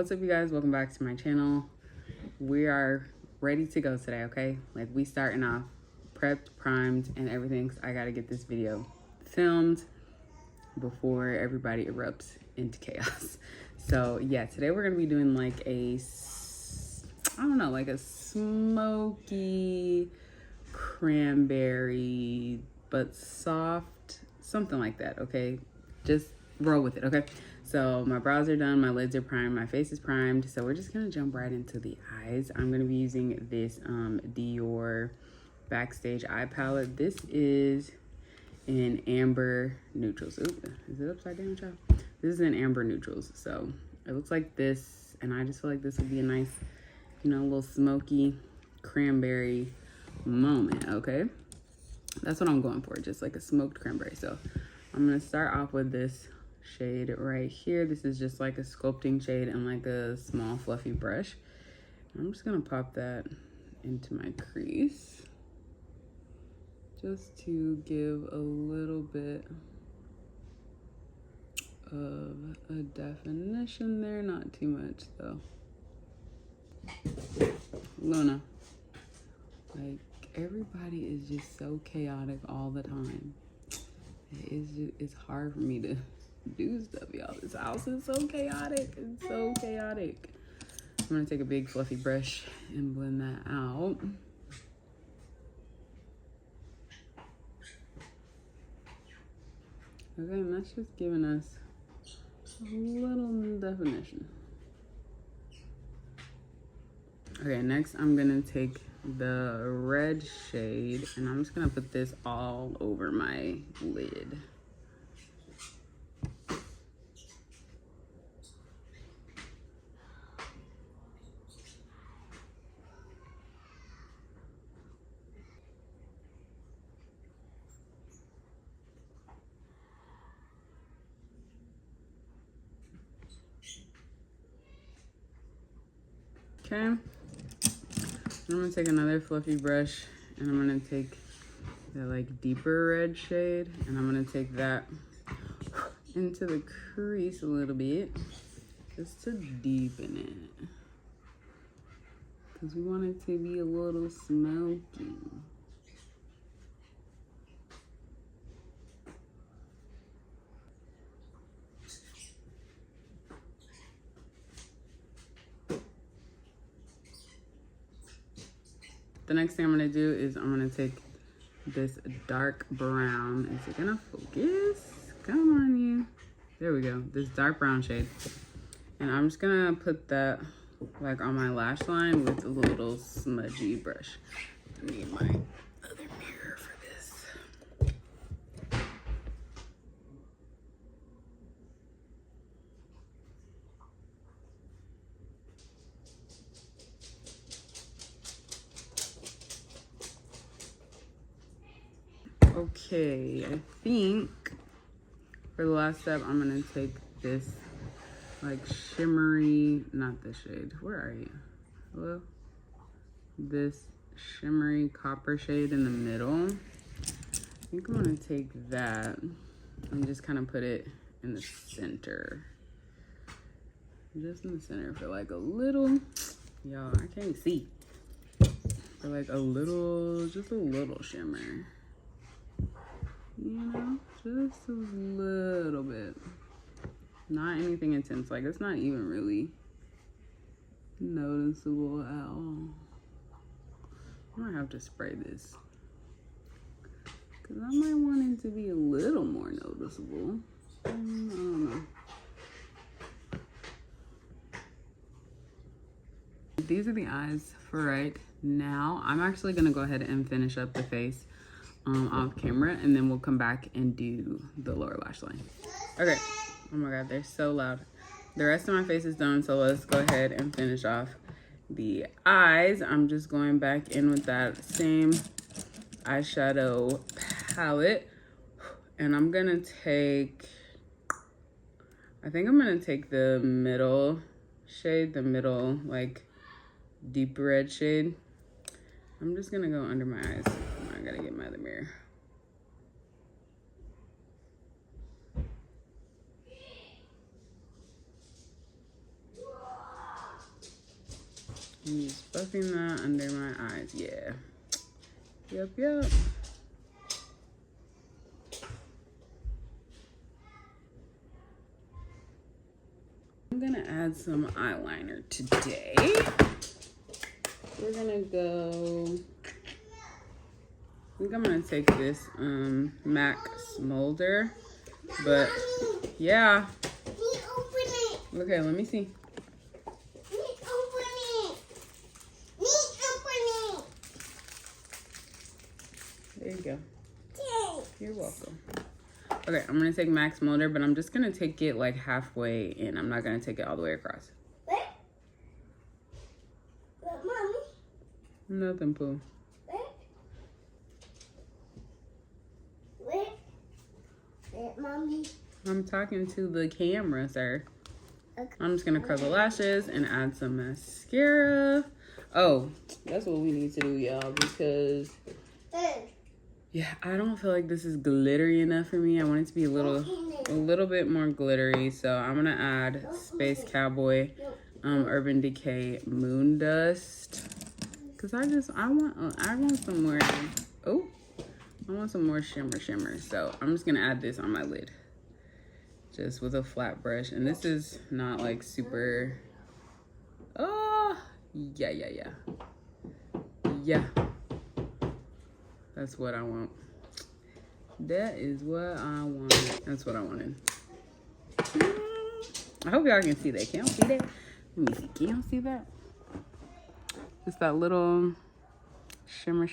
What's up, you guys? Welcome back to my channel. We are ready to go today, okay? Like, we starting off prepped, primed, and everything. I gotta get this video filmed before everybody erupts into chaos. So yeah, today we're gonna be doing like a, I don't know, like a smoky cranberry, but soft, something like that, okay? Just roll with it, okay? So my brows are done, my lids are primed, my face is primed. So we're just gonna jump right into the eyes. I'm gonna be using this Dior Backstage eye palette. This is in amber neutrals. Ooh, is it upside down, child? This is in amber neutrals. So it looks like this, and I just feel like this would be a nice, you know, little smoky cranberry moment, okay? That's what I'm going for, just like a smoked cranberry. So I'm gonna start off with this shade right here. This is just like a sculpting shade and like a small fluffy brush. I'm just gonna pop that into my crease just to give a little bit of a definition there, not too much though. Luna, like, everybody is just so chaotic all the time. It's hard for me to do stuff, y'all. This house is so chaotic. It's so chaotic. I'm gonna take a big fluffy brush and blend that out. Okay, and that's just giving us a little definition. Okay, next I'm gonna take the red shade and I'm just gonna put this all over my lid. Okay, I'm gonna take another fluffy brush and I'm gonna take the like deeper red shade and I'm gonna take that into the crease a little bit just to deepen it because we want it to be a little smoky. The next thing I'm gonna do is I'm gonna take this dark brown. Is it gonna focus? Come on, you. There we go. This dark brown shade. And I'm just gonna put that like on my lash line with a little smudgy brush. I need my other mirror for this. Okay, I think for the last step, I'm gonna take this like shimmery, not this shade, where are you? Hello? This shimmery copper shade in the middle. I think I'm gonna take that and just kind of put it in the center. Just in the center for like a little, y'all, I can't see. For like a little, just a little shimmer. You know, just a little bit. Not anything intense. Like, it's not even really noticeable at all. I might have to spray this because I might want it to be a little more noticeable. I don't know. These are the eyes for right now. I'm actually gonna go ahead and finish up the face off camera, and then we'll come back and do the lower lash line. Okay. Oh my god, they're so loud. The rest of my face is done, so let's go ahead and finish off the eyes. I'm just going back in with that same eyeshadow palette, and I'm gonna take, I think I'm gonna take the middle shade, the middle like deep red shade. I'm just gonna go under my eyes. I gotta get my other mirror. eyes. Yeah. Yep, yep. I'm gonna add some eyeliner today. We're gonna go, I think I'm gonna take this MAC smolder, but yeah. Okay, let me see. There you go. You're welcome. Okay, I'm gonna take MAC smolder, but I'm just gonna take it like halfway in. I'm not gonna take it all the way across. What, Mommy? Nothing, Pooh. What, Mommy? I'm talking to the camera, sir. Okay. I'm just gonna curl the lashes and add some mascara. Oh, that's what we need to do, y'all, because yeah, I don't feel like this is glittery enough for me. I want it to be a little bit more glittery. So I'm gonna add Space Cowboy, Urban Decay Moon Dust, because I want some more. Oh, I want some more shimmer. So I'm just gonna add this on my lid, just with a flat brush. And this is not like super. Oh, yeah. That's what I want. That is what I want. That's what I wanted. I hope y'all can see that. Can y'all see that? Let me see. Can y'all see that? Just that little shimmer.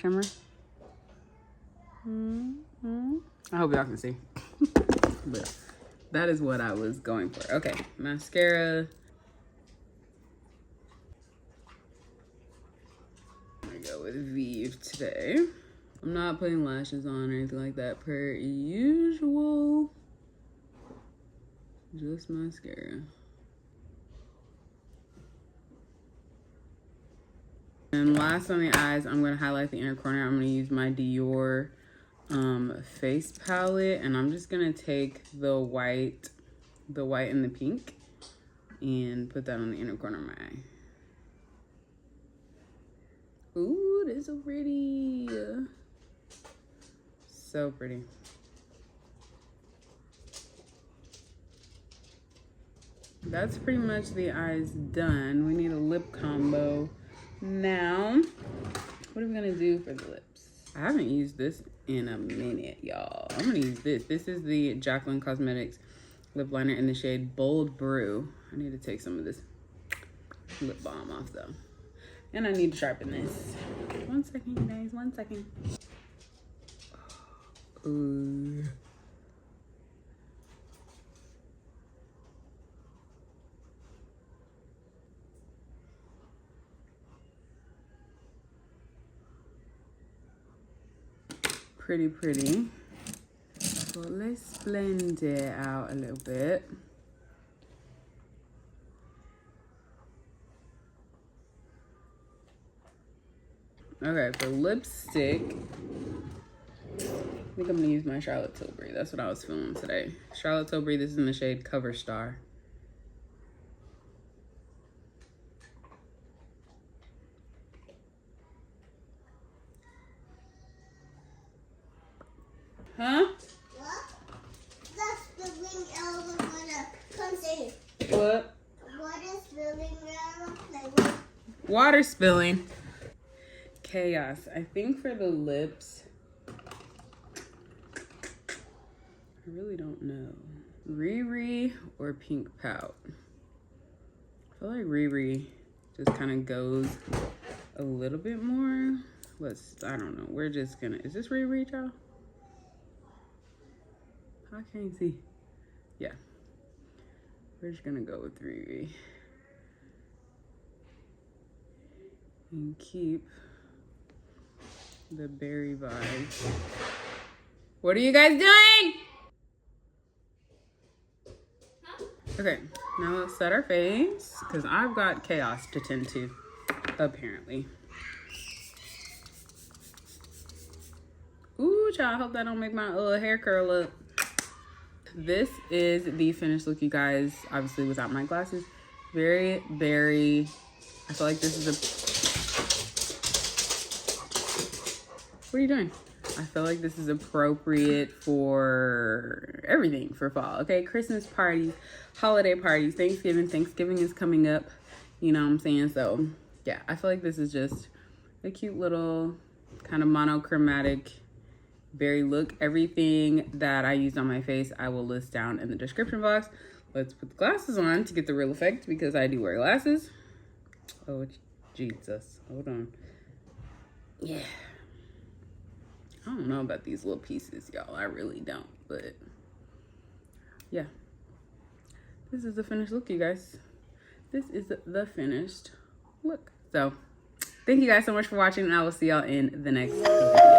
I hope y'all can see. But that is what I was going for. Okay, mascara. I'm gonna go with Vieve today. I'm not putting lashes on or anything like that per usual. Just mascara. And last on the eyes, I'm going to highlight the inner corner. I'm going to use my Dior face palette. And I'm just going to take the white and the pink and put that on the inner corner of my eye. Ooh, this is so pretty. So pretty. That's pretty much the eyes done. We need a lip combo. Now, what are we gonna do for the lips? I haven't used this in a minute, y'all. I'm gonna use this. This is the Jaclyn Cosmetics lip liner in the shade Bold Brew. I need to take some of this lip balm off though. And I need to sharpen this. 1 second, guys, 1 second. Ooh. Pretty. So let's blend it out a little bit. Okay, for lipstick, I think I'm gonna use my Charlotte Tilbury. That's what I was feeling today. Charlotte Tilbury, this is in the shade Cover Star. Huh? What? That's spilling out of water. Come see. What? Water spilling out of water. Water spilling. Chaos. I think for the lips, I really don't know. RiRi or Pink Pout? I feel like RiRi just kind of goes a little bit more. I don't know. We're just gonna, is this RiRi, y'all? I can't see. Yeah. We're just gonna go with RiRi. And keep the berry vibe. What are you guys doing? Huh? Okay, now let's set our face, because I've got chaos to tend to, apparently. Ooh, child, I hope that don't make my hair curl up. This is the finished look, you guys, obviously without my glasses. Very berry. I feel like this is What are you doing? I feel like this is appropriate for everything for fall, okay? Christmas parties, holiday parties, Thanksgiving. Thanksgiving is coming up, you know what I'm saying? So, yeah, I feel like this is just a cute little kind of monochromatic berry look. Everything that I used on my face, I will list down in the description box. Let's put the glasses on to get the real effect because I do wear glasses. Oh, Jesus. Hold on. Yeah. I don't know about these little pieces, y'all. I really don't, but yeah. This is the finished look, you guys. This is the finished look. So, thank you guys so much for watching, and I will see y'all in the next video.